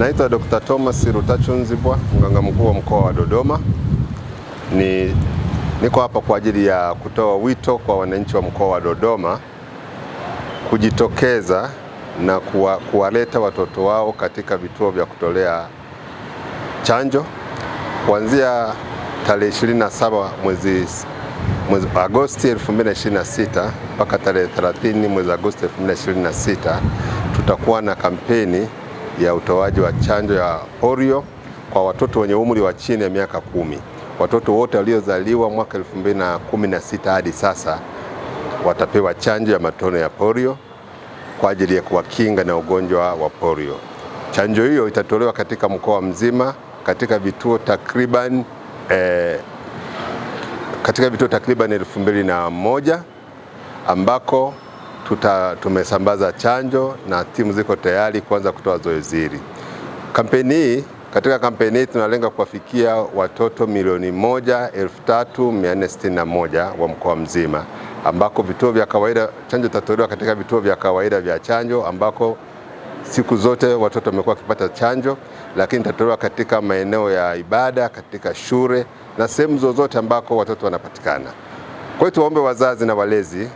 Naitwa Dr. Thomas Rutachunzibwa, mganga mkuu wa mkoa wa Dodoma. Niko hapa kwa ajili ya kutoa wito kwa wananchi wa mkoa wa Dodoma kujitokeza na kuwaleta watoto wao katika vituo vya kutolea chanjo kuanzia tarehe 27 mwezi Agosti 2026 mpaka tarehe 30 mwezi Agosti 2026. Tutakuwa na kampeni ya utoaji wa chanjo ya polio kwa watoto wenye umri wa chini ya miaka 10. Watoto wote waliozaliwa mwaka 2016 hadi sasa watapewa chanjo ya matone ya polio kwa ajili ya kuwakinga na ugonjwa wa polio. Chanjo hiyo itatolewa katika mkoa mzima katika vituo takriban 2001 ambako tumesambaza chanjo na timu ziko tayari kuanza kutoa zoezi hili. Katika kampeni hii tunalenga kuwafikia watoto 1,03,461 wa mkoa mzima, ambako vituo vya kawaida chanjo itatolewa katika vituo vya kawaida vya chanjo ambako siku zote watoto wamekuwa wakipata chanjo, lakini itatolewa katika maeneo ya ibada, katika shule na sehemu zozote ambako watoto wanapatikana. Kwa hiyo tuwaombe wazazi na walezi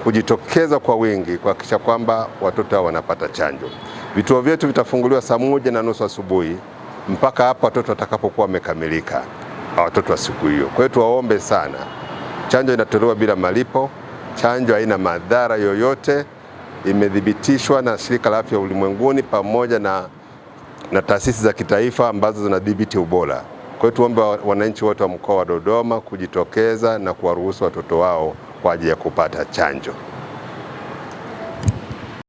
kujitokeza kwa wingi kuhakikisha kwamba watoto hao wanapata chanjo. Vituo vyetu vitafunguliwa saa 1:30 asubuhi mpaka hapo watoto watakapokuwa wamekamilika, watoto wa siku hiyo. Kwa hiyo tuwaombe sana, chanjo inatolewa bila malipo, chanjo haina madhara yoyote, imethibitishwa na Shirika la Afya Ulimwenguni pamoja na taasisi za kitaifa ambazo zinadhibiti ubora. Kwa hiyo tuombe wananchi wote wa mkoa wa Dodoma kujitokeza na kuwaruhusu watoto wao kwa ajili ya kupata chanjo.